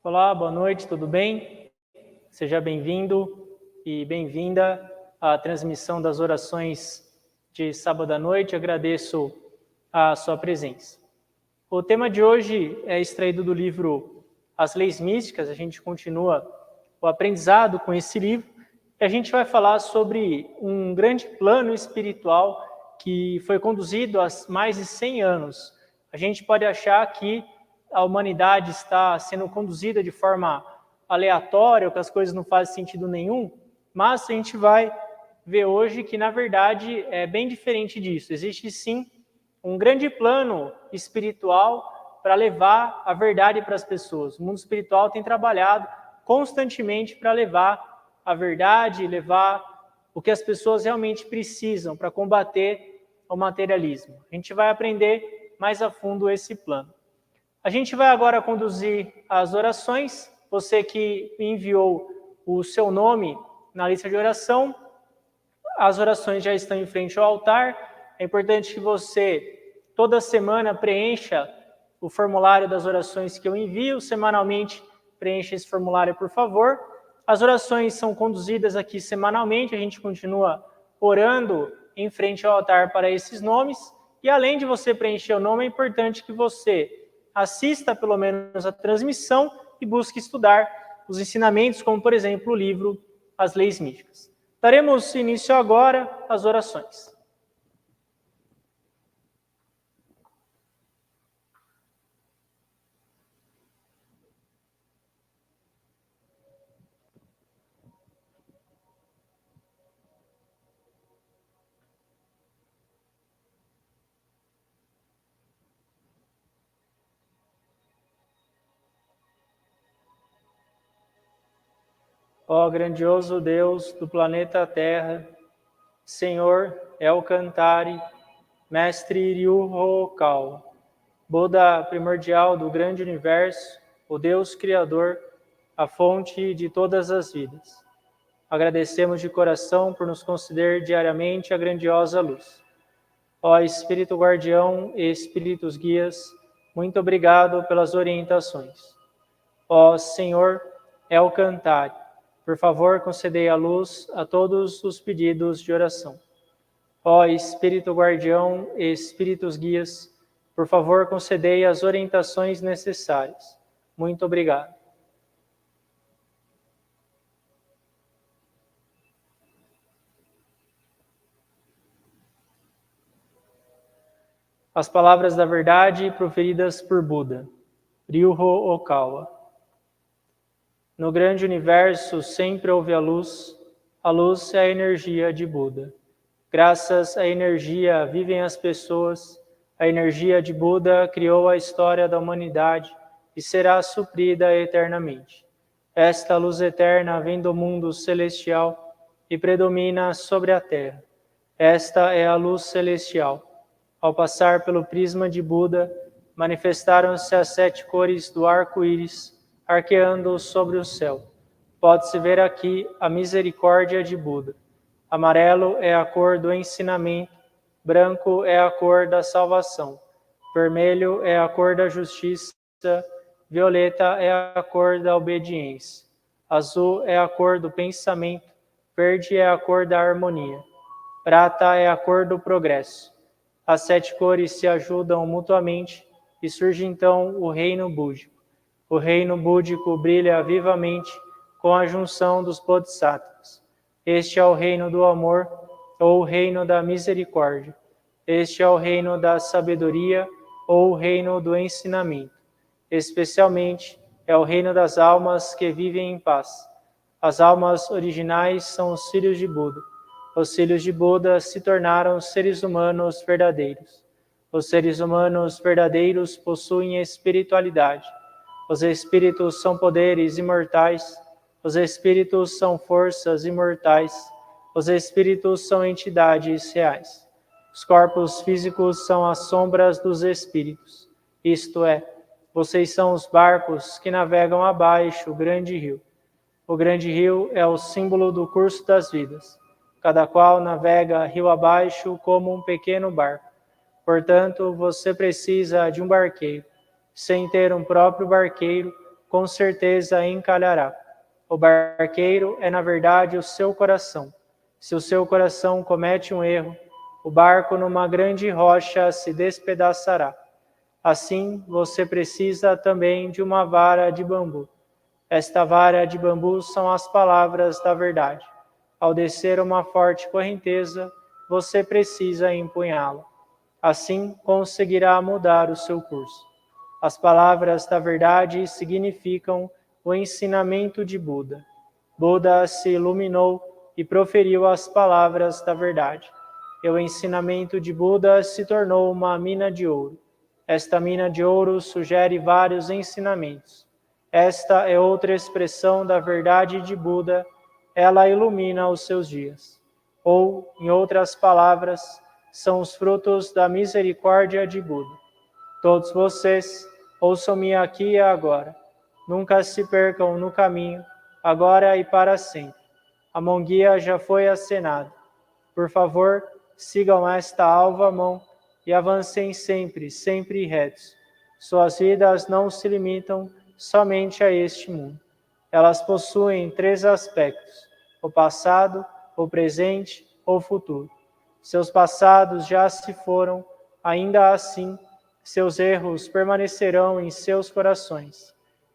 Olá, boa noite, tudo bem? Seja bem-vindo e bem-vinda à transmissão das orações de sábado à noite. Agradeço a sua presença. O tema de hoje é extraído do livro As Leis Místicas. A gente continua o aprendizado com esse livro e a gente vai falar sobre um grande plano espiritual que foi conduzido há mais de 100 anos. A gente pode achar que a humanidade está sendo conduzida de forma aleatória, ou que as coisas não fazem sentido nenhum, mas a gente vai ver hoje que, na verdade, é bem diferente disso. Existe, sim, um grande plano espiritual para levar a verdade para as pessoas. O mundo espiritual tem trabalhado constantemente para levar a verdade, levar o que as pessoas realmente precisam para combater o materialismo. A gente vai aprender mais a fundo esse plano. A gente vai agora conduzir as orações. Você que enviou o seu nome na lista de oração, as orações já estão em frente ao altar. É importante que você, toda semana, preencha o formulário das orações que eu envio. Semanalmente, preencha esse formulário, por favor. As orações são conduzidas aqui semanalmente. A gente continua orando em frente ao altar para esses nomes. E além de você preencher o nome, é importante que você assista pelo menos a transmissão e busque estudar os ensinamentos, como, por exemplo, o livro As Leis Místicas. Daremos início agora às orações. Ó grandioso Deus do planeta Terra, Senhor Elcantari, Mestre Ryuho-Kal, Buda primordial do grande universo, o Deus Criador, a fonte de todas as vidas. Agradecemos de coração por nos conceder diariamente a grandiosa luz. Ó Espírito Guardião e Espíritos Guias, muito obrigado pelas orientações. Ó Senhor Elcantari, por favor, concedei a luz a todos os pedidos de oração. Ó Espírito Guardião e Espíritos Guias, por favor, concedei as orientações necessárias. Muito obrigado. As palavras da verdade proferidas por Buda, Ryuho-Okawa. No grande universo sempre houve a luz é a energia de Buda. Graças à energia vivem as pessoas, a energia de Buda criou a história da humanidade e será suprida eternamente. Esta luz eterna vem do mundo celestial e predomina sobre a terra. Esta é a luz celestial. Ao passar pelo prisma de Buda, manifestaram-se as 7 cores do arco-íris, arqueando sobre o céu. Pode-se ver aqui a misericórdia de Buda. Amarelo é a cor do ensinamento, branco é a cor da salvação, vermelho é a cor da justiça, violeta é a cor da obediência, azul é a cor do pensamento, verde é a cor da harmonia, prata é a cor do progresso. As 7 cores se ajudam mutuamente e surge então o reino búdico. O reino búdico brilha vivamente com a junção dos bodhisattvas. Este é o reino do amor, ou o reino da misericórdia. Este é o reino da sabedoria, ou o reino do ensinamento. Especialmente é o reino das almas que vivem em paz. As almas originais são os filhos de Buda. Os filhos de Buda se tornaram seres humanos verdadeiros. Os seres humanos verdadeiros possuem espiritualidade. Os espíritos são poderes imortais. Os espíritos são forças imortais. Os espíritos são entidades reais. Os corpos físicos são as sombras dos espíritos. Isto é, vocês são os barcos que navegam abaixo o grande rio. O grande rio é o símbolo do curso das vidas. Cada qual navega rio abaixo como um pequeno barco. Portanto, você precisa de um barqueiro. Sem ter um próprio barqueiro, com certeza encalhará. O barqueiro é, na verdade, o seu coração. Se o seu coração comete um erro, o barco numa grande rocha se despedaçará. Assim, você precisa também de uma vara de bambu. Esta vara de bambu são as palavras da verdade. Ao descer uma forte correnteza, você precisa empunhá-la. Assim, conseguirá mudar o seu curso. As palavras da verdade significam o ensinamento de Buda. Buda se iluminou e proferiu as palavras da verdade. E o ensinamento de Buda se tornou uma mina de ouro. Esta mina de ouro sugere vários ensinamentos. Esta é outra expressão da verdade de Buda, ela ilumina os seus dias. Ou, em outras palavras, são os frutos da misericórdia de Buda. Todos vocês, ouçam-me aqui e agora. Nunca se percam no caminho, agora e para sempre. A mão-guia já foi acenada. Por favor, sigam esta alva mão e avancem sempre, sempre retos. Suas vidas não se limitam somente a este mundo. Elas possuem 3 aspectos: o passado, o presente, o futuro. Seus passados já se foram, ainda assim, seus erros permanecerão em seus corações.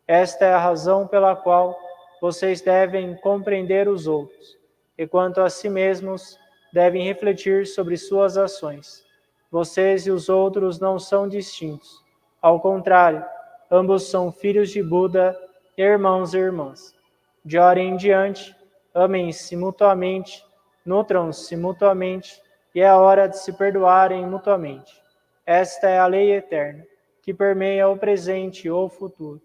Esta é a razão pela qual vocês devem compreender os outros, e quanto a si mesmos, devem refletir sobre suas ações. Vocês e os outros não são distintos. Ao contrário, ambos são filhos de Buda, irmãos e irmãs. De hora em diante, amem-se mutuamente, nutram-se mutuamente, e é a hora de se perdoarem mutuamente. Esta é a lei eterna, que permeia o presente e o futuro.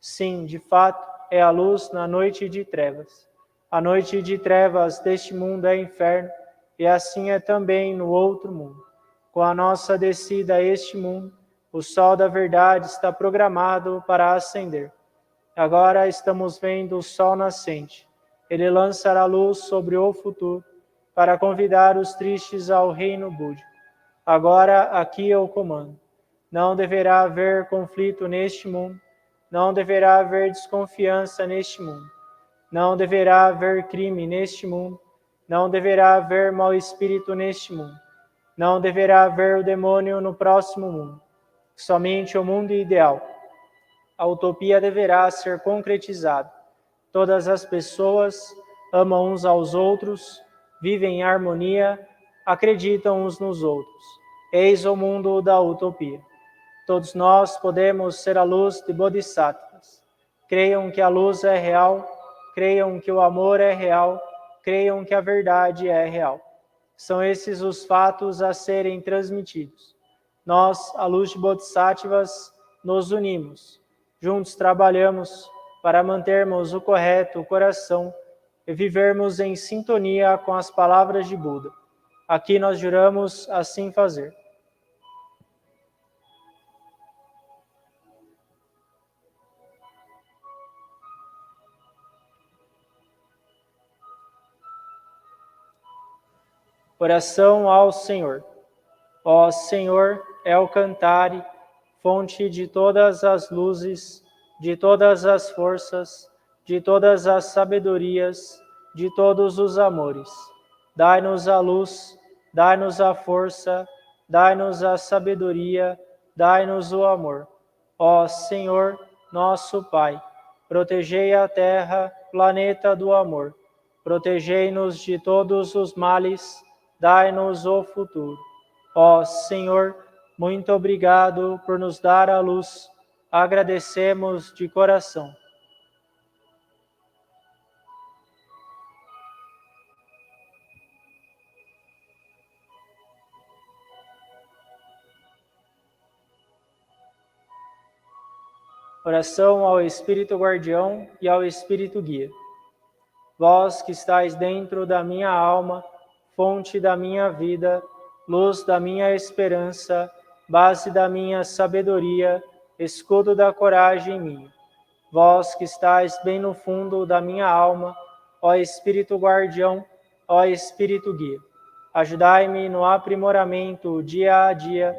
Sim, de fato, é a luz na noite de trevas. A noite de trevas deste mundo é inferno, e assim é também no outro mundo. Com a nossa descida a este mundo, o sol da verdade está programado para ascender. Agora estamos vendo o sol nascente. Ele lançará luz sobre o futuro para convidar os tristes ao reino búdico. Agora aqui eu comando. Não deverá haver conflito neste mundo. Não deverá haver desconfiança neste mundo. Não deverá haver crime neste mundo. Não deverá haver mau espírito neste mundo. Não deverá haver o demônio no próximo mundo. Somente o mundo ideal. A utopia deverá ser concretizada. Todas as pessoas amam uns aos outros, vivem em harmonia, acreditam uns nos outros. Eis o mundo da utopia. Todos nós podemos ser a luz de Bodhisattvas. Creiam que a luz é real, creiam que o amor é real, creiam que a verdade é real. São esses os fatos a serem transmitidos. Nós, a luz de Bodhisattvas, nos unimos. Juntos trabalhamos para mantermos o correto coração e vivermos em sintonia com as palavras de Buda. Aqui nós juramos assim fazer. Oração ao Senhor. Ó Senhor, El Cantare, fonte de todas as luzes, de todas as forças, de todas as sabedorias, de todos os amores. Dai-nos a luz, dai-nos a força, dai-nos a sabedoria, dai-nos o amor. Ó Senhor, nosso Pai, protegei a terra, planeta do amor. Protegei-nos de todos os males, dai-nos o futuro. Ó Senhor, muito obrigado por nos dar a luz. Agradecemos de coração. Oração ao Espírito Guardião e ao Espírito Guia. Vós que estáis dentro da minha alma, fonte da minha vida, luz da minha esperança, base da minha sabedoria, escudo da coragem minha. Vós que estáis bem no fundo da minha alma, ó Espírito Guardião, ó Espírito Guia. Ajudai-me no aprimoramento dia a dia,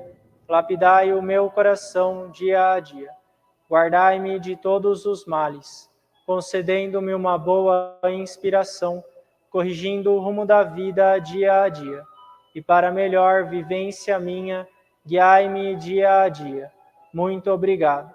lapidai o meu coração dia a dia. guardai-me de todos os males, concedendo-me uma boa inspiração, corrigindo o rumo da vida dia a dia. E para melhor vivência minha, guiai-me dia a dia. Muito obrigado.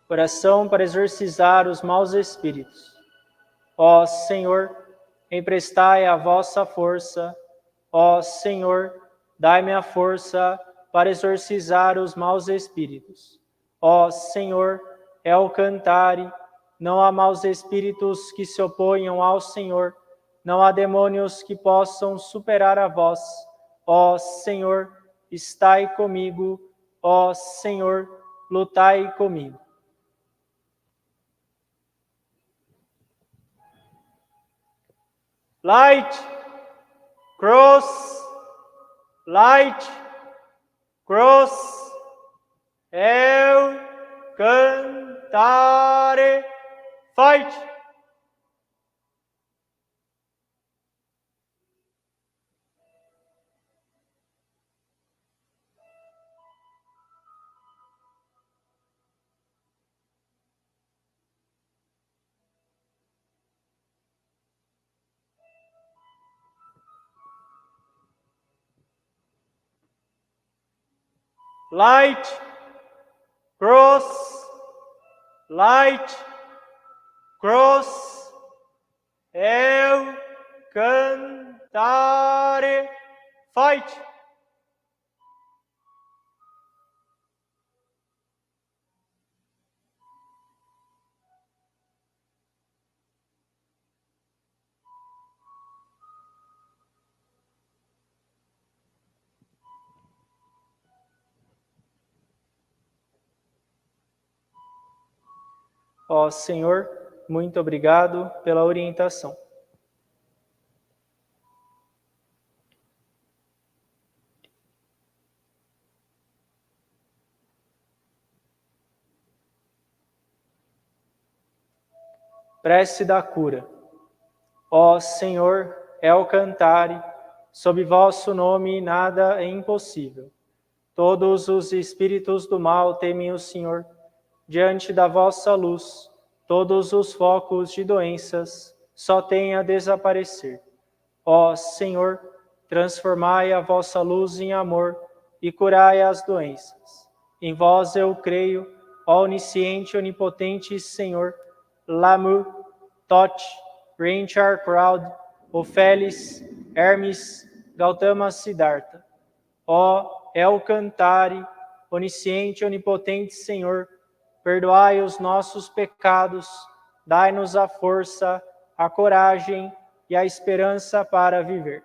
Oração para exorcizar os maus espíritos. Ó Senhor, emprestai a vossa força. Ó Senhor, dai-me a força para exorcizar os maus espíritos. Ó Senhor, El Cantare, não há maus espíritos que se oponham ao Senhor, não há demônios que possam superar a vós. Ó Senhor, estai comigo. Ó Senhor, lutai comigo. Light, cross, light, cross, eu cantare, fight. Light, cross, light, cross, eu cantare, fight. Ó Senhor, muito obrigado pela orientação. Prece da cura. Ó Senhor, El Cantare, sob vosso nome nada é impossível. Todos os espíritos do mal temem o Senhor. Diante da vossa luz, todos os focos de doenças só têm a desaparecer. Ó Senhor, transformai a vossa luz em amor e curai as doenças. Em vós eu creio, ó onisciente e onipotente Senhor, Lamu, Tote, Ranchar Crowd, Ofeles, Hermes, Gautama Siddhartha. Ó El Cantare, onisciente e onipotente Senhor, perdoai os nossos pecados, dai-nos a força, a coragem e a esperança para viver.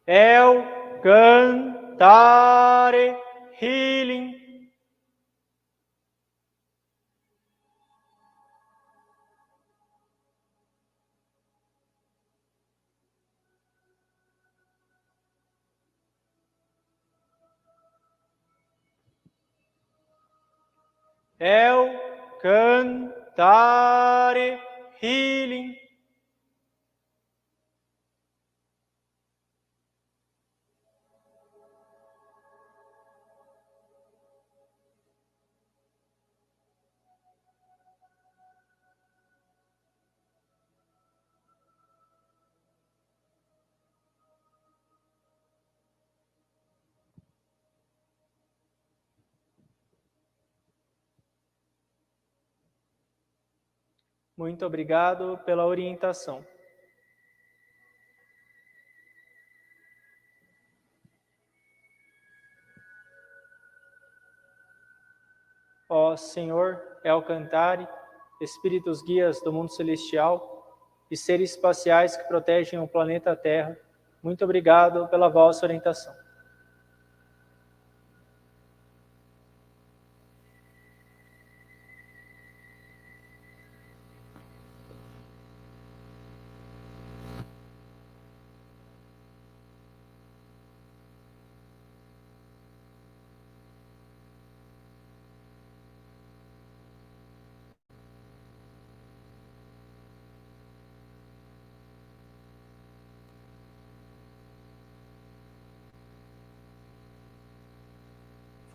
El Cantare Healing. El Cantare Healing. Muito obrigado pela orientação. Ó Senhor, El Cantare, espíritos guias do mundo celestial e seres espaciais que protegem o planeta Terra, muito obrigado pela vossa orientação.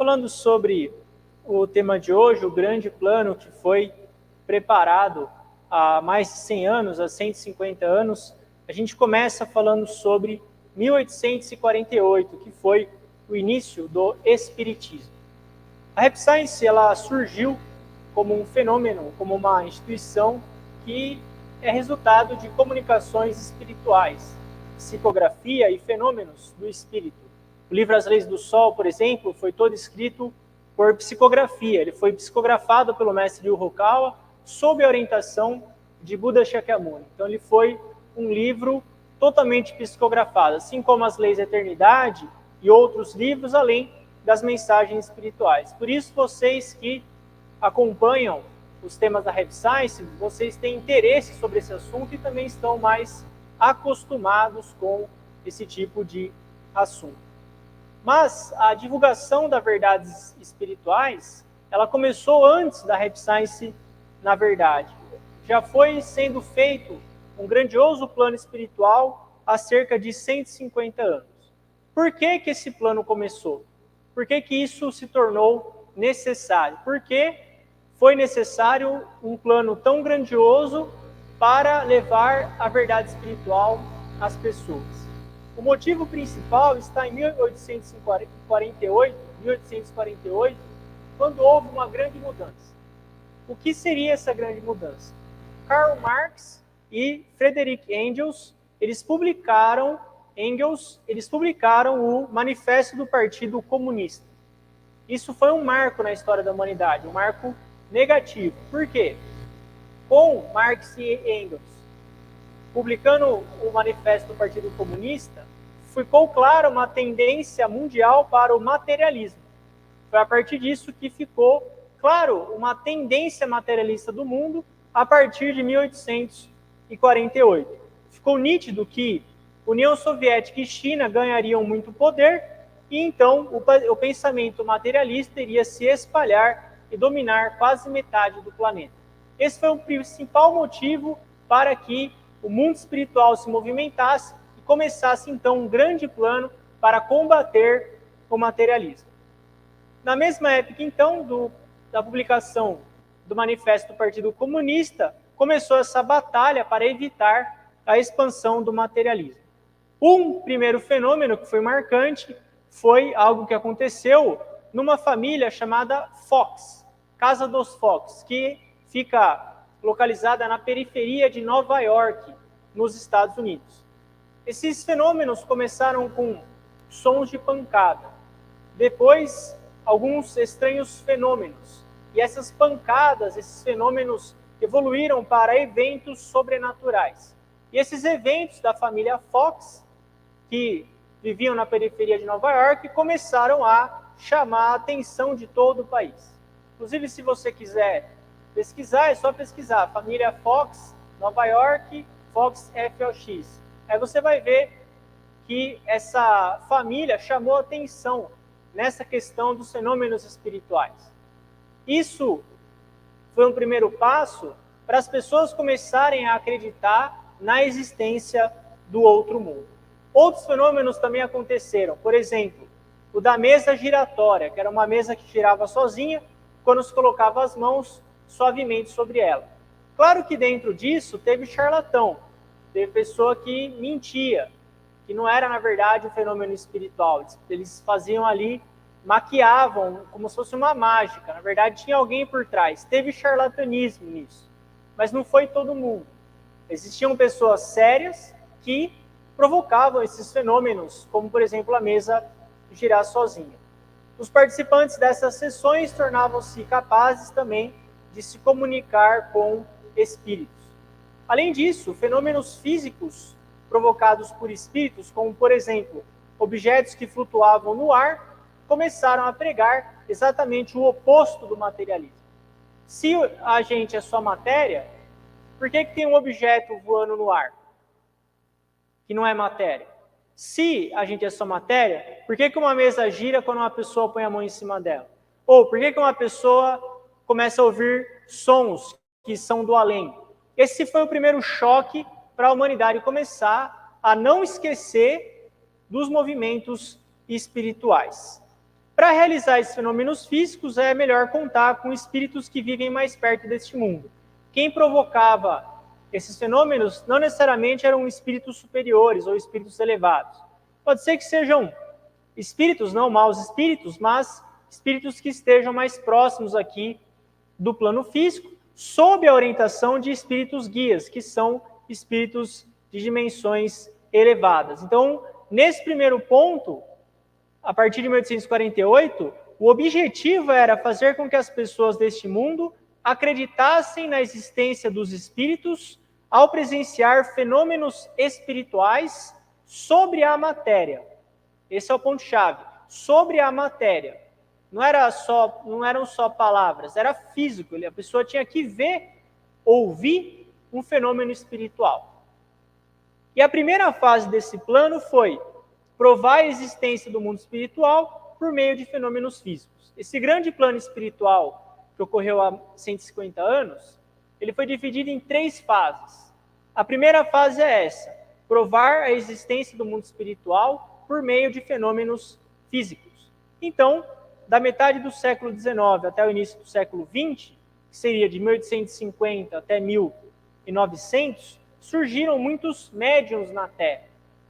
Falando sobre o tema de hoje, o grande plano que foi preparado há mais de 100 anos, há 150 anos, a gente começa falando sobre 1848, que foi o início do Espiritismo. A Rap Science, ela surgiu como um fenômeno, como uma instituição que é resultado de comunicações espirituais, psicografia e fenômenos do espírito. O livro As Leis do Sol, por exemplo, foi todo escrito por psicografia. Ele foi psicografado pelo mestre Ryu Hokawa sob a orientação de Buda Shakyamuni. Então ele foi um livro totalmente psicografado, assim como As Leis da Eternidade e outros livros, além das mensagens espirituais. Por isso, vocês que acompanham os temas da Rap Science, vocês têm interesse sobre esse assunto e também estão mais acostumados com esse tipo de assunto. Mas a divulgação das verdades espirituais, ela começou antes da Rap Science, na verdade. Já foi sendo feito um grandioso plano espiritual há cerca de 150 anos. Por que esse plano começou? Por que isso se tornou necessário? Porque foi necessário um plano tão grandioso para levar a verdade espiritual às pessoas. O motivo principal está em 1848, quando houve uma grande mudança. O que seria essa grande mudança? Karl Marx e Friedrich Engels, eles publicaram o Manifesto do Partido Comunista. Isso foi um marco na história da humanidade, um marco negativo. Por quê? Com Marx e Engels publicando o Manifesto do Partido Comunista, ficou clara uma tendência mundial para o materialismo. Foi a partir disso que ficou claro uma tendência materialista do mundo a partir de 1848. Ficou nítido que União Soviética e China ganhariam muito poder e então o pensamento materialista iria se espalhar e dominar quase metade do planeta. Esse foi o principal motivo para que o mundo espiritual se movimentasse e começasse então um grande plano para combater o materialismo. Na mesma época, então, da publicação do Manifesto do Partido Comunista, começou essa batalha para evitar a expansão do materialismo. Um primeiro fenômeno que foi marcante foi algo que aconteceu numa família chamada Fox, Casa dos Fox, que fica localizada na periferia de Nova York, nos Estados Unidos. Esses fenômenos começaram com sons de pancada. Depois, alguns estranhos fenômenos. E essas pancadas, esses fenômenos evoluíram para eventos sobrenaturais. E esses eventos da família Fox, que viviam na periferia de Nova York, começaram a chamar a atenção de todo o país. Inclusive, se você quiser pesquisar, é só pesquisar família Fox, Nova York, Fox FOX. Aí você vai ver que essa família chamou atenção nessa questão dos fenômenos espirituais. Isso foi um primeiro passo para as pessoas começarem a acreditar na existência do outro mundo. Outros fenômenos também aconteceram. Por exemplo, o da mesa giratória, que era uma mesa que girava sozinha, quando se colocava as mãos suavemente sobre ela. Claro que dentro disso teve charlatão, teve pessoa que mentia, que não era, na verdade, um fenômeno espiritual. Eles faziam ali, maquiavam como se fosse uma mágica. Na verdade, tinha alguém por trás. Teve charlatanismo nisso. Mas não foi todo mundo. Existiam pessoas sérias que provocavam esses fenômenos, como, por exemplo, a mesa girar sozinha. Os participantes dessas sessões tornavam-se capazes também de se comunicar com espíritos. Além disso, fenômenos físicos provocados por espíritos, como, por exemplo, objetos que flutuavam no ar, começaram a pregar exatamente o oposto do materialismo. Se a gente é só matéria, por que tem um objeto voando no ar, que não é matéria? Se a gente é só matéria, por que uma mesa gira quando uma pessoa põe a mão em cima dela? Ou por que uma pessoa começa a ouvir sons que são do além? Esse foi o primeiro choque para a humanidade começar a não esquecer dos movimentos espirituais. para realizar esses fenômenos físicos é melhor contar com espíritos que vivem mais perto deste mundo. Quem provocava esses fenômenos não necessariamente eram espíritos superiores ou espíritos elevados. Pode ser que sejam espíritos, não maus espíritos, mas espíritos que estejam mais próximos aqui do plano físico, sob a orientação de espíritos guias, que são espíritos de dimensões elevadas. Então, nesse primeiro ponto, a partir de 1848, o objetivo era fazer com que as pessoas deste mundo acreditassem na existência dos espíritos ao presenciar fenômenos espirituais sobre a matéria. Esse é o ponto-chave. Sobre a matéria. Não eram só palavras, era físico. A pessoa tinha que ver, ouvir um fenômeno espiritual. E a primeira fase desse plano foi provar a existência do mundo espiritual por meio de fenômenos físicos. Esse grande plano espiritual que ocorreu há 150 anos, ele foi dividido em 3 fases. A primeira fase é essa, provar a existência do mundo espiritual por meio de fenômenos físicos. Então, da metade do século XIX até o início do século XX, que seria de 1850 até 1900, surgiram muitos médiuns na Terra.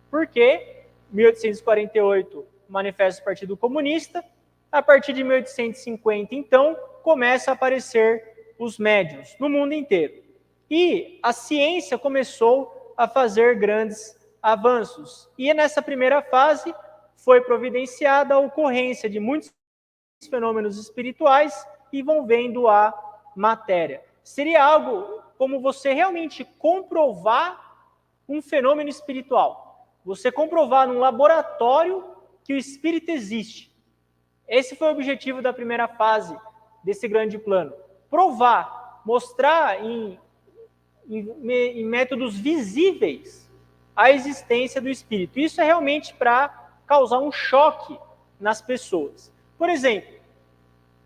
Por quê? 1848, Manifesto do Partido Comunista. A partir de 1850, então, começa a aparecer os médiuns no mundo inteiro. E a ciência começou a fazer grandes avanços. E nessa primeira fase foi providenciada a ocorrência de muitos fenômenos espirituais envolvendo a matéria. Seria algo como você realmente comprovar um fenômeno espiritual. Você comprovar num laboratório que o espírito existe. Esse foi o objetivo da primeira fase desse grande plano. Provar, mostrar em métodos visíveis a existência do espírito. Isso é realmente para causar um choque nas pessoas. Por exemplo,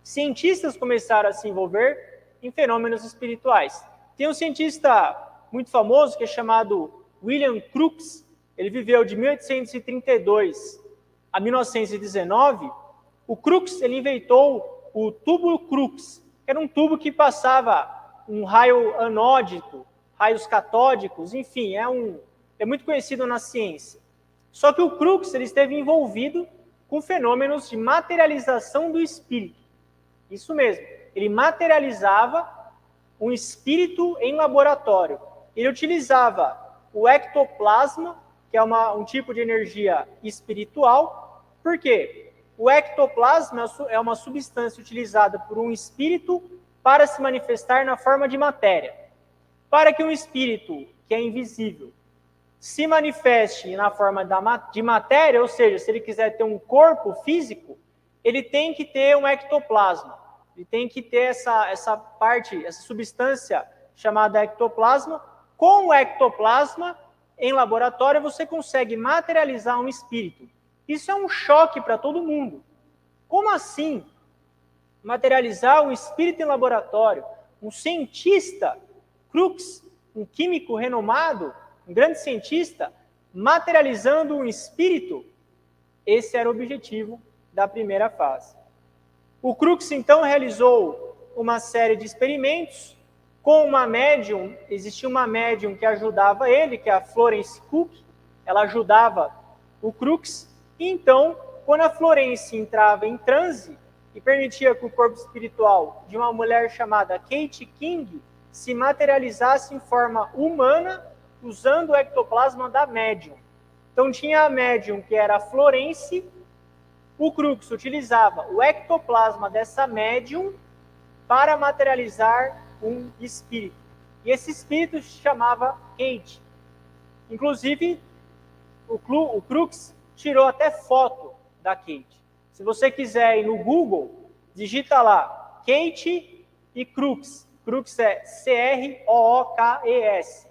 cientistas começaram a se envolver em fenômenos espirituais. Tem um cientista muito famoso que é chamado William Crookes. Ele viveu de 1832 a 1919. O Crookes, ele inventou o tubo Crookes, que era um tubo que passava um raio anódico, raios catódicos, enfim, é muito conhecido na ciência. Só que o Crookes, ele esteve envolvido com fenômenos de materialização do espírito. Isso mesmo, ele materializava um espírito em laboratório. Ele utilizava o ectoplasma, que é um tipo de energia espiritual. Por quê? O ectoplasma é uma substância utilizada por um espírito para se manifestar na forma de matéria. Para que um espírito, que é invisível, se manifeste na forma de matéria, ou seja, se ele quiser ter um corpo físico, ele tem que ter um ectoplasma. Ele tem que ter essa parte, essa substância chamada ectoplasma. Com o ectoplasma, em laboratório, você consegue materializar um espírito. Isso é um choque para todo mundo. Como assim? Materializar um espírito em laboratório? Um cientista, Crookes, um químico renomado, um grande cientista, materializando um espírito? Esse era o objetivo da primeira fase. O Crookes, então, realizou uma série de experimentos com uma médium. Existia uma médium que ajudava ele, que é a Florence Cook. Ela ajudava o Crookes. E então, quando a Florence entrava em transe e permitia que o corpo espiritual de uma mulher chamada Kate King se materializasse em forma humana, usando o ectoplasma da médium. Então, tinha a médium, que era a Florence. O Crookes utilizava o ectoplasma dessa médium para materializar um espírito. E esse espírito se chamava Kate. Inclusive, o Crookes tirou até foto da Kate. Se você quiser ir no Google, digita lá Kate e Crookes. Crookes é Crookes.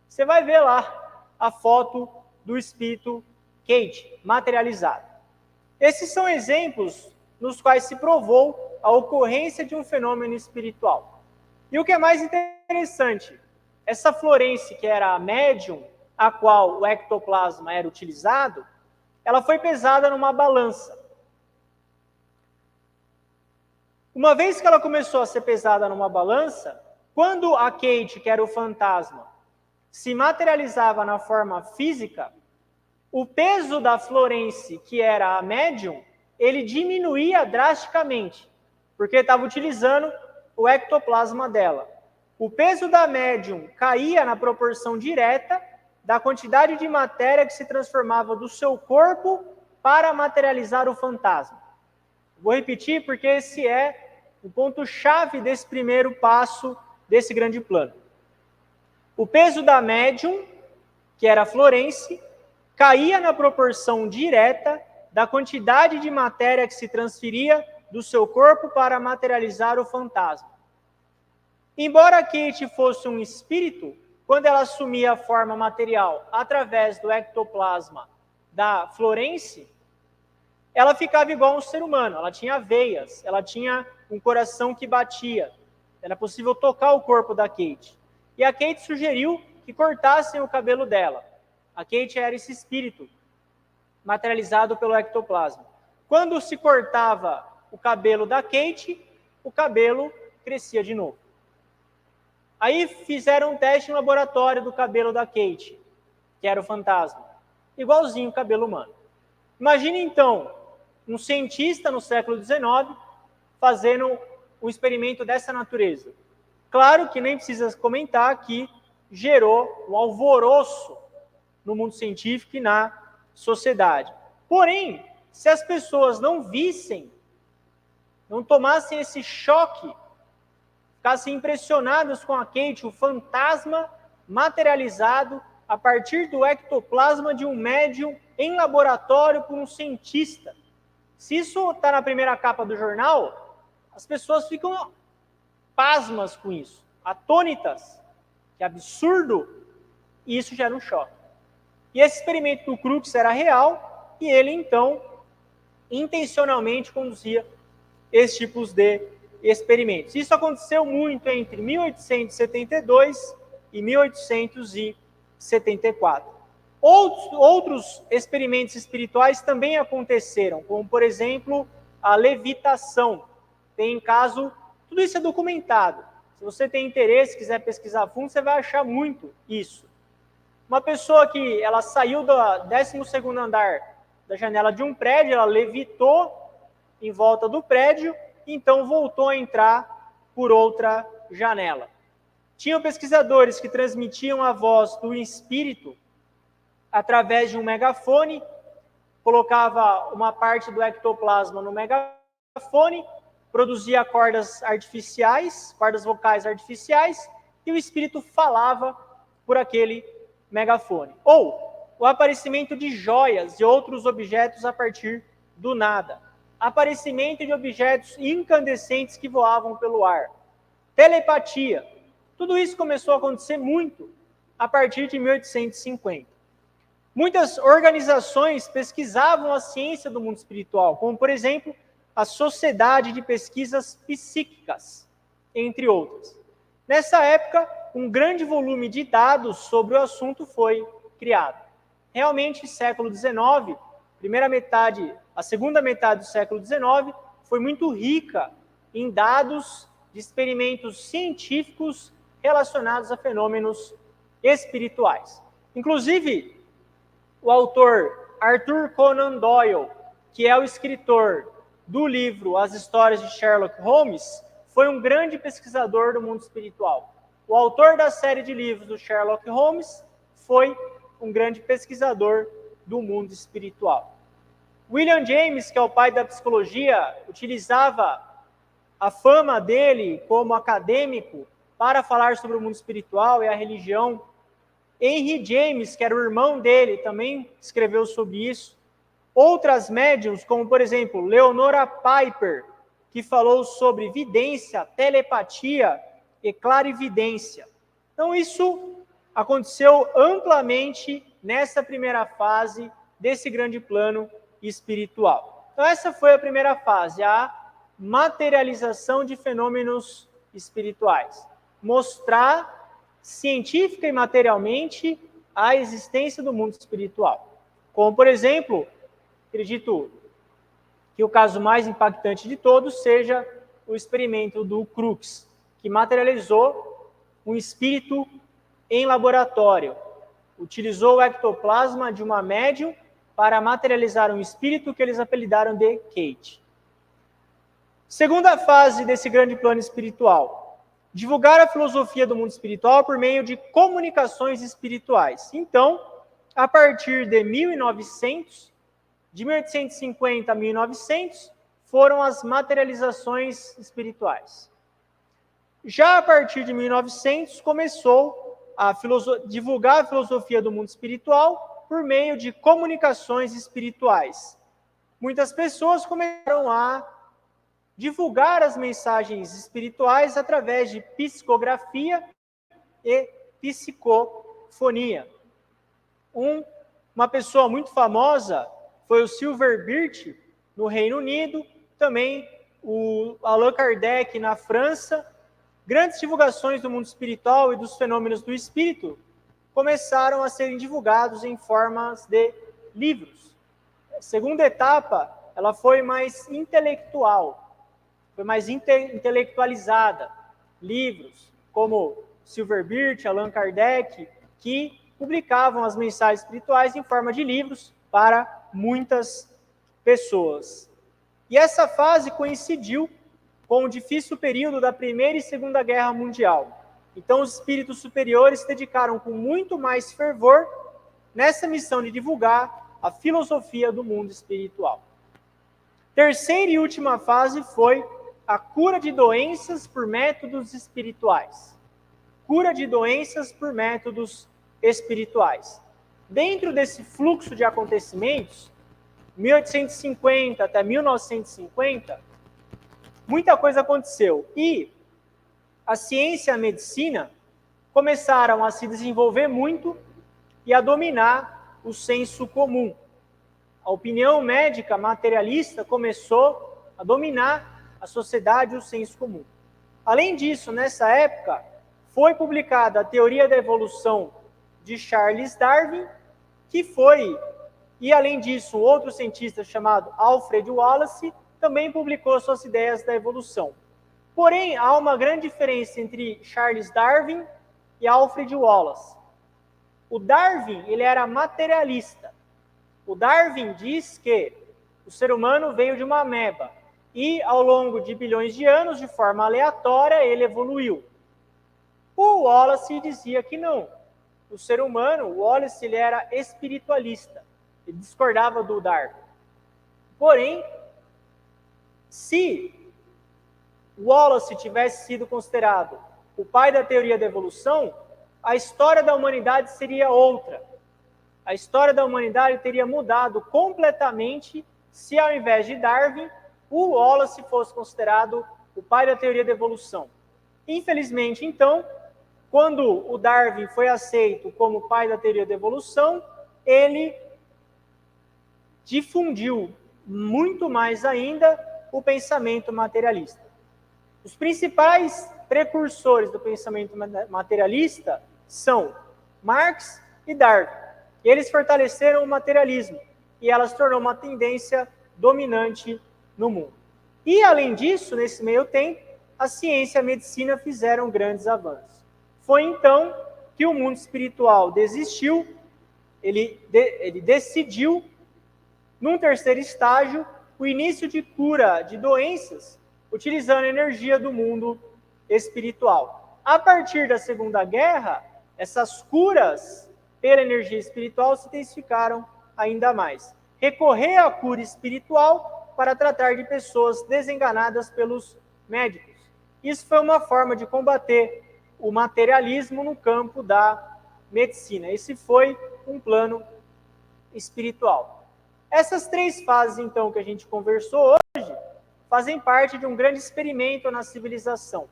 Você vai ver lá a foto do espírito Kate materializado. Esses são exemplos nos quais se provou a ocorrência de um fenômeno espiritual. E o que é mais interessante, essa Florence, que era a médium a qual o ectoplasma era utilizado, ela foi pesada numa balança. Uma vez que ela começou a ser pesada numa balança, quando a Kate, que era o fantasma, se materializava na forma física, o peso da Florence, que era a médium, ele diminuía drasticamente, porque estava utilizando o ectoplasma dela. O peso da médium caía na proporção direta da quantidade de matéria que se transformava do seu corpo para materializar o fantasma. Vou repetir porque esse é o ponto-chave desse primeiro passo desse grande plano. O peso da médium, que era a Florence, caía na proporção direta da quantidade de matéria que se transferia do seu corpo para materializar o fantasma. Embora Kate fosse um espírito, quando ela assumia a forma material através do ectoplasma da Florence, ela ficava igual a um ser humano, ela tinha veias, ela tinha um coração que batia, era possível tocar o corpo da Kate. E a Kate sugeriu que cortassem o cabelo dela. A Kate era esse espírito materializado pelo ectoplasma. Quando se cortava o cabelo da Kate, o cabelo crescia de novo. Aí fizeram um teste no laboratório do cabelo da Kate, que era o fantasma, igualzinho o cabelo humano. Imagine então um cientista no século XIX fazendo um experimento dessa natureza. Claro que nem precisa comentar que gerou um alvoroço no mundo científico e na sociedade. Porém, se as pessoas não vissem, não tomassem esse choque, ficassem impressionadas com a Kate, o fantasma materializado a partir do ectoplasma de um médium em laboratório por um cientista. Se isso está na primeira capa do jornal, as pessoas ficam pasmas com isso, atônitas. Que absurdo! E isso gera um choque. E esse experimento do Crookes era real, e ele, então, intencionalmente conduzia esses tipos de experimentos. Isso aconteceu muito entre 1872 e 1874. Outros experimentos espirituais também aconteceram, como, por exemplo, a levitação. Tem caso, tudo isso é documentado. Se você tem interesse, quiser pesquisar a fundo, você vai achar muito isso. Uma pessoa que ela saiu do 12º andar da janela de um prédio, ela levitou em volta do prédio, então voltou a entrar por outra janela. Tinham pesquisadores que transmitiam a voz do espírito através de um megafone, colocava uma parte do ectoplasma no megafone, produzia cordas artificiais, cordas vocais artificiais, e o espírito falava por aquele megafone. Ou o aparecimento de joias e outros objetos a partir do nada. Aparecimento de objetos incandescentes que voavam pelo ar. Telepatia. Tudo isso começou a acontecer muito a partir de 1850. Muitas organizações pesquisavam a ciência do mundo espiritual, como, por exemplo, a Sociedade de Pesquisas Psíquicas, entre outras. Nessa época, um grande volume de dados sobre o assunto foi criado. Realmente, século XIX, a segunda metade do século XIX, foi muito rica em dados de experimentos científicos relacionados a fenômenos espirituais. Inclusive, o autor Arthur Conan Doyle, que é o escritor do livro As Histórias de Sherlock Holmes, foi um grande pesquisador do mundo espiritual. O autor da série de livros do Sherlock Holmes foi um grande pesquisador do mundo espiritual. William James, que é o pai da psicologia, utilizava a fama dele como acadêmico para falar sobre o mundo espiritual e a religião. Henry James, que era o irmão dele, também escreveu sobre isso. Outras médiums, como por exemplo, Leonora Piper, que falou sobre vidência, telepatia e clarividência. Então isso aconteceu amplamente nessa primeira fase desse grande plano espiritual. Então essa foi a primeira fase, a materialização de fenômenos espirituais. Mostrar científica e materialmente a existência do mundo espiritual. Como, por exemplo, acredito que o caso mais impactante de todos seja o experimento do Crookes, que materializou um espírito em laboratório. Utilizou o ectoplasma de uma médium para materializar um espírito que eles apelidaram de Kate. Segunda fase desse grande plano espiritual: divulgar a filosofia do mundo espiritual por meio de comunicações espirituais. Então, a partir de 1900, de 1850 a 1900, foram as materializações espirituais. Já a partir de 1900, começou a divulgar a filosofia do mundo espiritual por meio de comunicações espirituais. Muitas pessoas começaram a divulgar as mensagens espirituais através de psicografia e psicofonia. Uma pessoa muito famosa foi o Silver Birch, no Reino Unido, também o Allan Kardec, na França. Grandes divulgações do mundo espiritual e dos fenômenos do espírito começaram a serem divulgados em formas de livros. A segunda etapa, ela foi mais intelectual, foi mais intelectualizada. Livros como Silver Birch, Allan Kardec, que publicavam as mensagens espirituais em forma de livros para muitas pessoas. E essa fase coincidiu com o difícil período da Primeira e Segunda Guerra Mundial. Então, os espíritos superiores se dedicaram com muito mais fervor nessa missão de divulgar a filosofia do mundo espiritual. Terceira e última fase foi a cura de doenças por métodos espirituais. Cura de doenças por métodos espirituais. Dentro desse fluxo de acontecimentos, 1850 até 1950, muita coisa aconteceu. E a ciência e a medicina começaram a se desenvolver muito e a dominar o senso comum. A opinião médica materialista começou a dominar a sociedade e o senso comum. Além disso, nessa época, foi publicada a Teoria da Evolução de Charles Darwin, e além disso, outro cientista chamado Alfred Wallace também publicou suas ideias da evolução. Porém, há uma grande diferença entre Charles Darwin e Alfred Wallace. O Darwin, ele era materialista. O Darwin diz que o ser humano veio de uma ameba e, ao longo de bilhões de anos, de forma aleatória, ele evoluiu. O Wallace dizia que não. O ser humano, o Wallace, ele era espiritualista. Ele discordava do Darwin. Porém, se Wallace tivesse sido considerado o pai da teoria da evolução, a história da humanidade seria outra. A história da humanidade teria mudado completamente se, ao invés de Darwin, o Wallace fosse considerado o pai da teoria da evolução. Infelizmente, então, quando o Darwin foi aceito como pai da teoria da evolução, ele difundiu muito mais ainda o pensamento materialista. Os principais precursores do pensamento materialista são Marx e Darwin. Eles fortaleceram o materialismo e ela se tornou uma tendência dominante no mundo. E, além disso, nesse meio tempo, a ciência e a medicina fizeram grandes avanços. Foi então que o mundo espiritual desistiu, ele decidiu, num terceiro estágio, o início de cura de doenças, utilizando a energia do mundo espiritual. A partir da Segunda Guerra, essas curas pela energia espiritual se intensificaram ainda mais. Recorrer à cura espiritual para tratar de pessoas desenganadas pelos médicos. Isso foi uma forma de combater o materialismo no campo da medicina. Esse foi um plano espiritual. Essas três fases, então, que a gente conversou hoje, fazem parte de um grande experimento na civilização.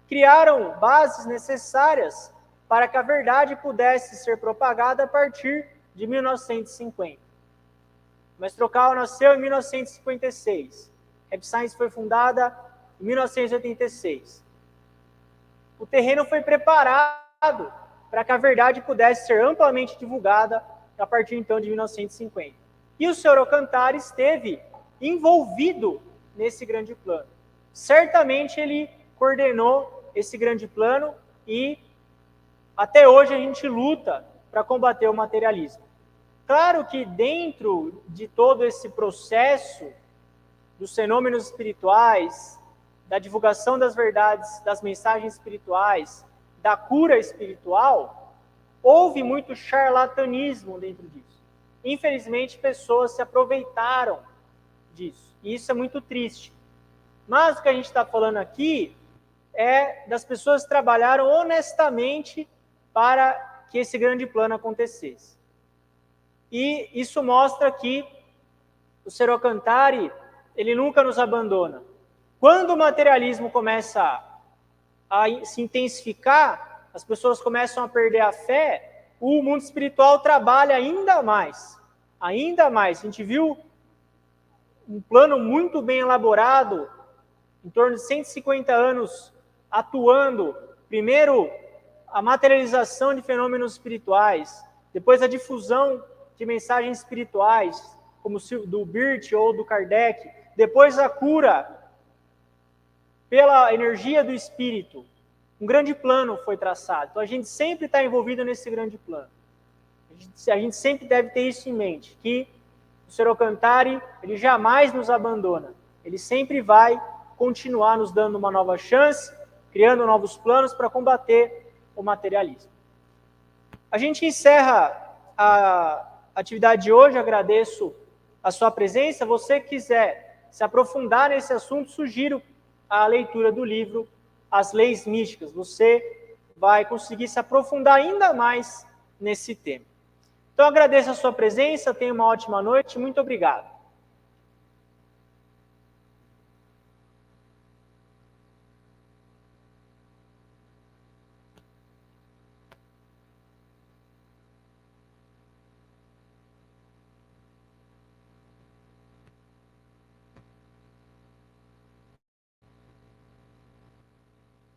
Criaram bases necessárias para que a verdade pudesse ser propagada a partir de 1950. Mastrocal nasceu em 1956. Rap Science foi fundada em 1986. O terreno foi preparado para que a verdade pudesse ser amplamente divulgada a partir, então, de 1950. E o Sr. Alcântara esteve envolvido nesse grande plano. certamente ele coordenou esse grande plano e até hoje a gente luta para combater o materialismo. Claro que dentro de todo esse processo dos fenômenos espirituais, da divulgação das verdades, das mensagens espirituais, da cura espiritual, houve muito charlatanismo dentro disso. Infelizmente, pessoas se aproveitaram disso, e isso é muito triste. Mas o que a gente está falando aqui é das pessoas que trabalharam honestamente para que esse grande plano acontecesse. E isso mostra que o Ser Alcantari, ele nunca nos abandona. Quando o materialismo começa a se intensificar, as pessoas começam a perder a fé, o mundo espiritual trabalha ainda mais. Ainda mais. A gente viu um plano muito bem elaborado, em torno de 150 anos, atuando, primeiro, a materialização de fenômenos espirituais, depois a difusão de mensagens espirituais, como do Birth ou do Kardec, depois a cura pela energia do espírito. Um grande plano foi traçado. Então a gente sempre está envolvido nesse grande plano. A gente sempre deve ter isso em mente, que o Ser Alcantari, ele jamais nos abandona. Ele sempre vai continuar nos dando uma nova chance, criando novos planos para combater o materialismo. A gente encerra a atividade de hoje, agradeço a sua presença. Você quiser se aprofundar nesse assunto, sugiro a leitura do livro As Leis Místicas. Você vai conseguir se aprofundar ainda mais nesse tema. Então, agradeço a sua presença, tenha uma ótima noite, muito obrigado.